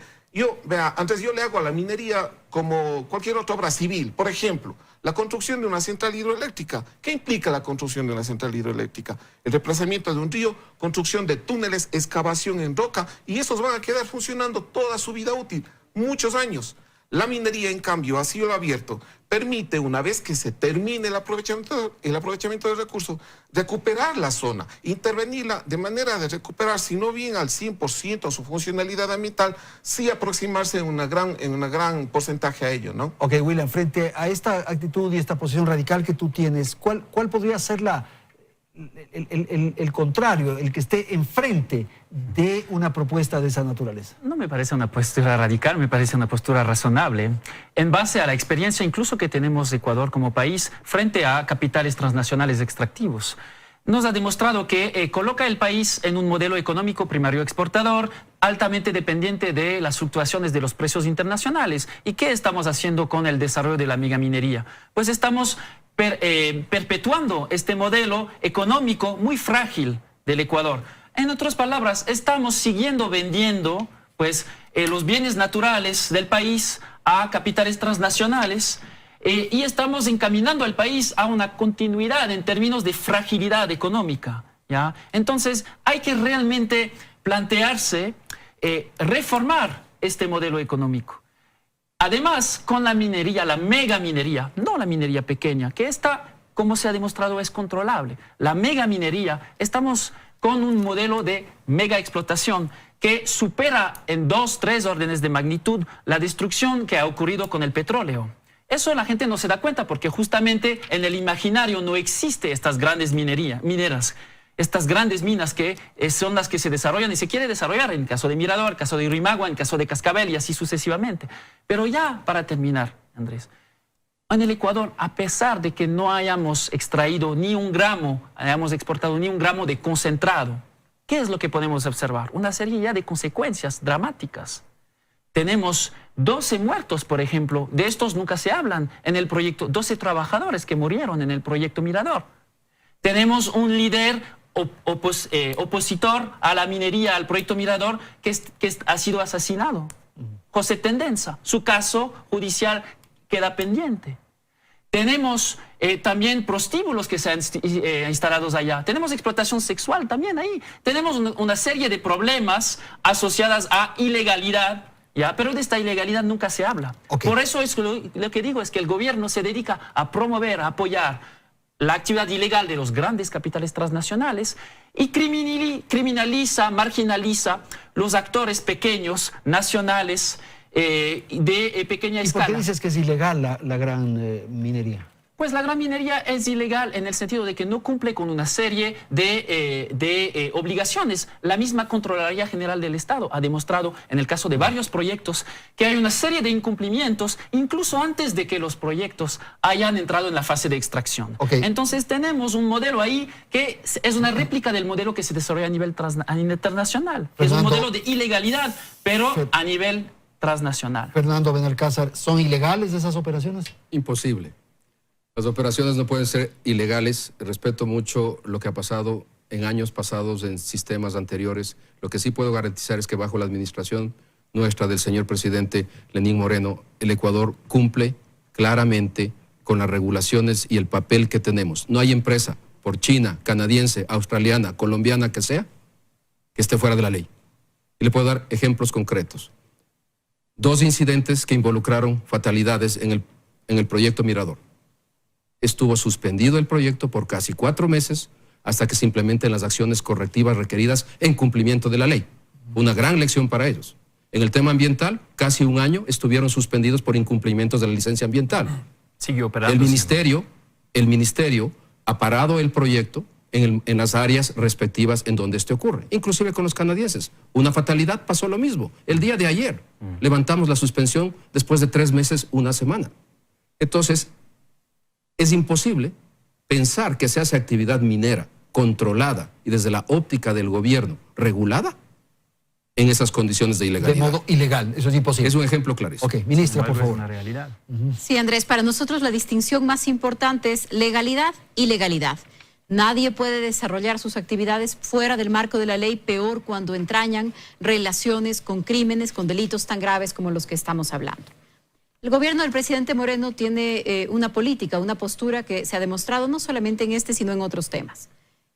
[SPEAKER 7] antes yo le hago a la minería como cualquier otra obra civil. Por ejemplo, la construcción de una central hidroeléctrica. ¿Qué implica la construcción de una central hidroeléctrica? El reemplazamiento de un río, construcción de túneles, excavación en roca, y esos van a quedar funcionando toda su vida útil, muchos años. La minería, en cambio, a cielo abierto, permite, una vez que se termine el aprovechamiento del recurso, recuperar la zona, intervenirla de manera de recuperar, si no bien al 100% su funcionalidad ambiental, sí aproximarse en una gran porcentaje a ello, ¿no?
[SPEAKER 1] Ok, William, frente a esta actitud y esta posición radical que tú tienes, ¿cuál podría ser el contrario, el que esté enfrente de una propuesta de esa naturaleza?
[SPEAKER 6] No me parece una postura radical, me parece una postura razonable, en base a la experiencia incluso que tenemos de Ecuador como país frente a capitales transnacionales extractivos. Nos ha demostrado que coloca el país en un modelo económico primario exportador, altamente dependiente de las fluctuaciones de los precios internacionales. ¿Y qué estamos haciendo con el desarrollo de la megaminería? Pues estamos perpetuando este modelo económico muy frágil del Ecuador. En otras palabras, estamos siguiendo vendiendo pues, los bienes naturales del país a capitales transnacionales y estamos encaminando al país a una continuidad en términos de fragilidad económica, ¿ya? Entonces, hay que realmente plantearse reformar este modelo económico. Además, con la minería, la megaminería, no la minería pequeña, que esta, como se ha demostrado, es controlable. La megaminería, estamos con un modelo de mega explotación que supera en 2, 3 órdenes de magnitud la destrucción que ha ocurrido con el petróleo. Eso la gente no se da cuenta porque justamente en el imaginario no existe estas grandes mineras. Estas grandes minas que son las que se desarrollan y se quiere desarrollar en el caso de Mirador, en el caso de Rimagua, en el caso de Cascabel y así sucesivamente. Pero ya para terminar, Andrés, en el Ecuador, a pesar de que no hayamos extraído ni un gramo, hayamos exportado ni un gramo de concentrado, ¿qué es lo que podemos observar? Una serie ya de consecuencias dramáticas. Tenemos 12 muertos, por ejemplo, de estos nunca se hablan en el proyecto, 12 trabajadores que murieron en el proyecto Mirador. Tenemos un líder opositor a la minería, al proyecto Mirador, que ha sido asesinado. José Tendenza, su caso judicial queda pendiente. Tenemos también prostíbulos que se han instalados allá. Tenemos explotación sexual también ahí. Tenemos una serie de problemas asociadas a ilegalidad, ¿ya? Pero de esta ilegalidad nunca se habla. Okay. Por eso es lo que digo es que el gobierno se dedica a promover, a apoyar la actividad ilegal de los grandes capitales transnacionales y criminaliza, marginaliza los actores pequeños, nacionales, de pequeña escala.
[SPEAKER 1] ¿Y por qué dices que es ilegal la gran minería?
[SPEAKER 6] Pues la gran minería es ilegal en el sentido de que no cumple con una serie de obligaciones. La misma Contraloría General del Estado ha demostrado en el caso de varios proyectos que hay una serie de incumplimientos incluso antes de que los proyectos hayan entrado en la fase de extracción. Okay. Entonces tenemos un modelo ahí que es una réplica del modelo que se desarrolla a nivel internacional. Fernando, es un modelo de ilegalidad, pero a nivel transnacional.
[SPEAKER 1] Fernando Benalcázar, ¿son ilegales esas operaciones?
[SPEAKER 8] Imposible. Las operaciones no pueden ser ilegales. Respeto mucho lo que ha pasado en años pasados en sistemas anteriores. Lo que sí puedo garantizar es que bajo la administración nuestra del señor presidente Lenín Moreno, el Ecuador cumple claramente con las regulaciones y el papel que tenemos. No hay empresa, por china, canadiense, australiana, colombiana que sea, que esté fuera de la ley. Y le puedo dar ejemplos concretos. 2 incidentes que involucraron fatalidades en el proyecto Mirador. Estuvo suspendido el proyecto por casi 4 meses hasta que se implementen las acciones correctivas requeridas en cumplimiento de la ley. Una gran lección para ellos. En el tema ambiental, casi 1 año estuvieron suspendidos por incumplimientos de la licencia ambiental.
[SPEAKER 6] Siguió operando.
[SPEAKER 8] El ministerio ha parado el proyecto en las áreas respectivas en donde este ocurre, inclusive con los canadienses. Una fatalidad pasó lo mismo. El día de ayer levantamos la suspensión después de 3 meses, 1 semana. Entonces, es imposible pensar que se hace actividad minera controlada y desde la óptica del gobierno regulada en esas condiciones de ilegalidad.
[SPEAKER 1] De modo ilegal, eso es imposible.
[SPEAKER 8] Es un ejemplo clarísimo.
[SPEAKER 1] Ok, ministra, por favor.
[SPEAKER 6] Es una realidad.
[SPEAKER 5] Sí, Andrés, para nosotros la distinción más importante es legalidad y legalidad. Nadie puede desarrollar sus actividades fuera del marco de la ley, peor cuando entrañan relaciones con crímenes, con delitos tan graves como los que estamos hablando. El gobierno del presidente Moreno tiene una política, una postura que se ha demostrado no solamente en este, sino en otros temas.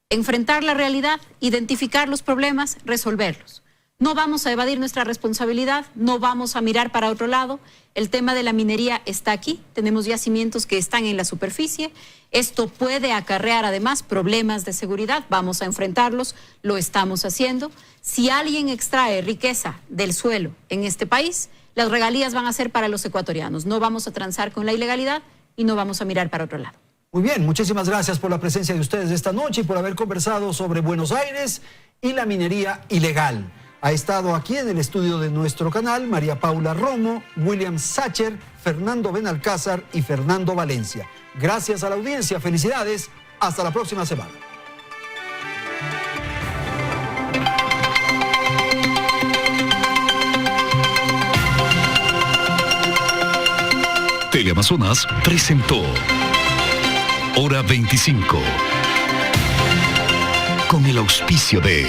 [SPEAKER 5] Enfrentar la realidad, identificar los problemas, resolverlos. No vamos a evadir nuestra responsabilidad, no vamos a mirar para otro lado. El tema de la minería está aquí, tenemos yacimientos que están en la superficie. Esto puede acarrear además problemas de seguridad, vamos a enfrentarlos, lo estamos haciendo. Si alguien extrae riqueza del suelo en este país, las regalías van a ser para los ecuatorianos. No vamos a transar con la ilegalidad y no vamos a mirar para otro lado.
[SPEAKER 1] Muy bien, muchísimas gracias por la presencia de ustedes esta noche y por haber conversado sobre Buenos Aires y la minería ilegal. Ha estado aquí en el estudio de nuestro canal María Paula Romo, William Sacher, Fernando Benalcázar y Fernando Valencia. Gracias a la audiencia, felicidades, hasta la próxima semana.
[SPEAKER 10] Teleamazonas presentó Hora 25 con el auspicio de